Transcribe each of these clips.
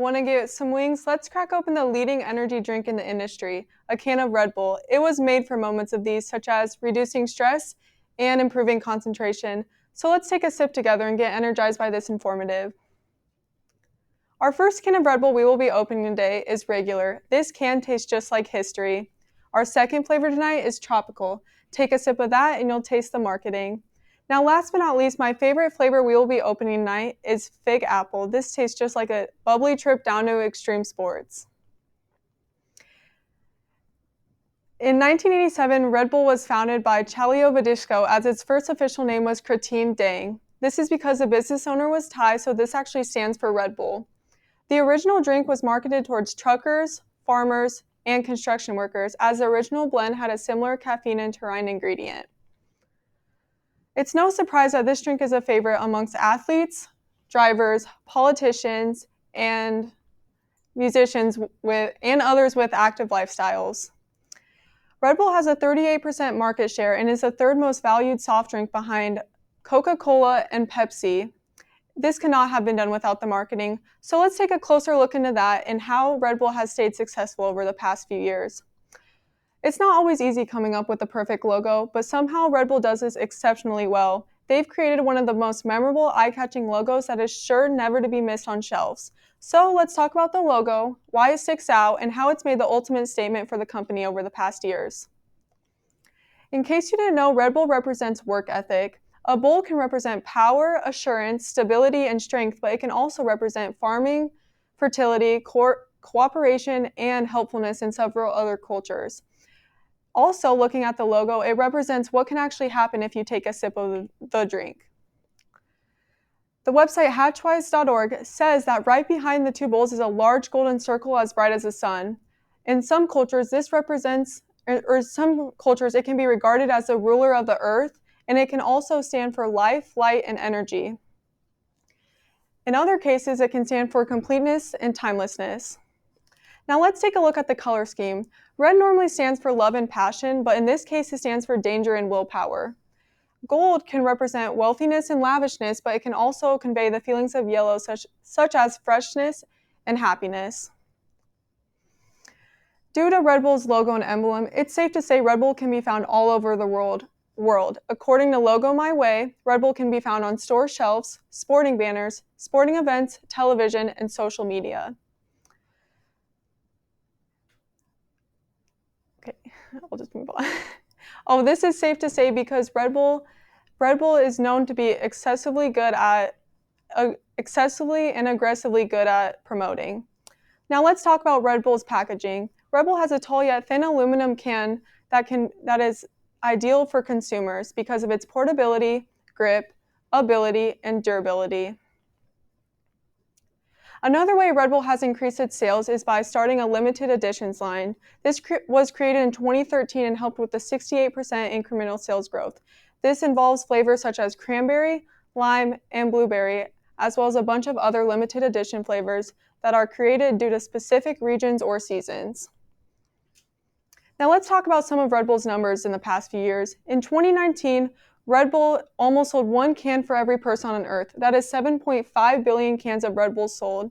Want to get some wings? Let's crack open the leading energy drink in the industry, a can of Red Bull. It was made for moments of these, such as reducing stress and improving concentration. So let's take a sip together and get energized by this informative. Our first can of Red Bull we will be opening today is regular. This can taste just like history. Our second flavor tonight is tropical. Take a sip of that and you'll taste the marketing. Now, last but not least, my favorite flavor we will be opening tonight is Fig Apple. This tastes just like a bubbly trip down to extreme sports. In 1987, Red Bull was founded by Chalio Vadishko, as its first official name was Kratin Dang. This is because the business owner was Thai, so this actually stands for Red Bull. The original drink was marketed towards truckers, farmers, and construction workers, as the original blend had a similar caffeine and taurine ingredient. It's no surprise that this drink is a favorite amongst athletes, drivers, politicians, and musicians and others with active lifestyles. Red Bull has a 38% market share and is the third most valued soft drink behind Coca-Cola and Pepsi. This could not have been done without the marketing. So let's take a closer look into that and how Red Bull has stayed successful over the past few years. It's not always easy coming up with the perfect logo, but somehow Red Bull does this exceptionally well. They've created one of the most memorable, eye-catching logos that is sure never to be missed on shelves. So let's talk about the logo, why it sticks out, and how it's made the ultimate statement for the company over the past years. In case you didn't know, Red Bull represents work ethic. A bull can represent power, assurance, stability, and strength, but it can also represent farming, fertility, cooperation, and helpfulness in several other cultures. Also, looking at the logo, it represents what can actually happen if you take a sip of the drink. The website hatchwise.org says that right behind the two bowls is a large golden circle as bright as the sun. In some cultures, it can be regarded as the ruler of the earth, and it can also stand for life, light, and energy. In other cases, it can stand for completeness and timelessness. Now let's take a look at the color scheme. Red normally stands for love and passion, but in this case it stands for danger and willpower. Gold can represent wealthiness and lavishness, but it can also convey the feelings of yellow, such as freshness and happiness. Due to Red Bull's logo and emblem, it's safe to say Red Bull can be found all over the world. According to Logo My Way, Red Bull can be found on store shelves, sporting banners, sporting events, television, and social media. Okay, I'll just move on. Oh, this is safe to say because Red Bull is known to be excessively and aggressively good at promoting. Now let's talk about Red Bull's packaging. Red Bull has a tall yet thin aluminum can that is ideal for consumers because of its portability, grip, ability, and durability. Another way Red Bull has increased its sales is by starting a limited editions line. This was created in 2013 and helped with the 68% incremental sales growth. This involves flavors such as cranberry, lime, and blueberry, as well as a bunch of other limited edition flavors that are created due to specific regions or seasons. Now let's talk about some of Red Bull's numbers in the past few years. In 2019, Red Bull almost sold 1 can for every person on Earth. That is 7.5 billion cans of Red Bull sold.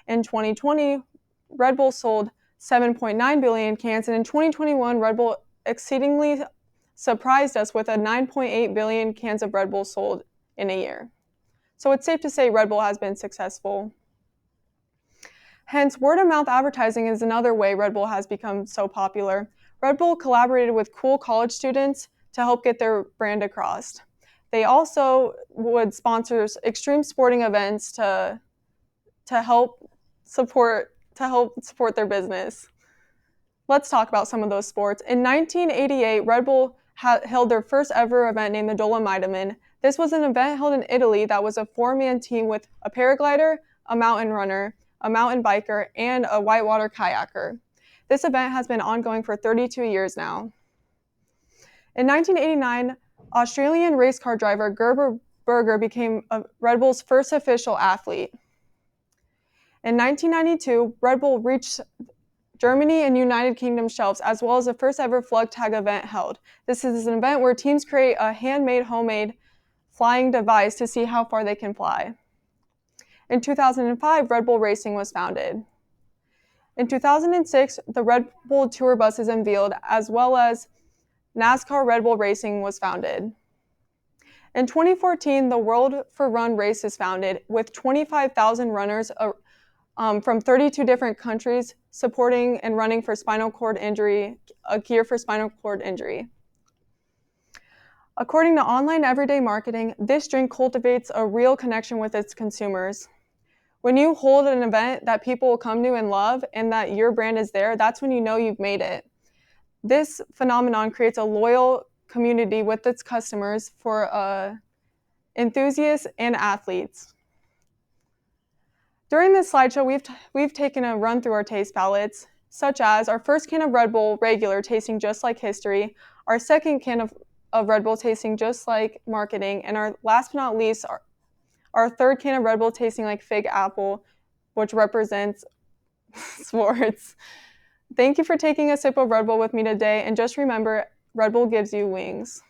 In 2020, Red Bull sold 7.9 billion cans, and in 2021, Red Bull exceedingly surprised us with a 9.8 billion cans of Red Bull sold in a year. So it's safe to say Red Bull has been successful. Hence, word-of-mouth advertising is another way Red Bull has become so popular. Red Bull collaborated with cool college students to help get their brand across. They also would sponsor extreme sporting events to help support their business. Let's talk about some of those sports. In 1988, Red Bull held their first ever event named the Dolomitamon. This was an event held in Italy that was a 4-man team with a paraglider, a mountain runner, a mountain biker, and a whitewater kayaker. This event has been ongoing for 32 years now. In 1989, Australian race car driver Gerber Berger became Red Bull's first official athlete. In 1992, Red Bull reached Germany and United Kingdom shelves, as well as the first ever Flug Tag event held. This is an event where teams create a homemade flying device to see how far they can fly. In 2005, Red Bull Racing was founded. In 2006, the Red Bull Tour bus is unveiled, as well as NASCAR Red Bull Racing was founded. In 2014, the World for Run race is founded, with 25,000 runners from 32 different countries supporting and running for spinal cord injury, a cure for spinal cord injury. According to Online Everyday Marketing, this drink cultivates a real connection with its consumers. When you hold an event that people will come to and love and that your brand is there, that's when you know you've made it. This phenomenon creates a loyal community with its customers for enthusiasts and athletes. During this slideshow, we've taken a run through our taste palettes, such as our first can of Red Bull regular tasting just like history, our second can of Red Bull tasting just like marketing, and our last but not least, our third can of Red Bull tasting like fig apple, which represents sports. Thank you for taking a sip of Red Bull with me today, and just remember, Red Bull gives you wings.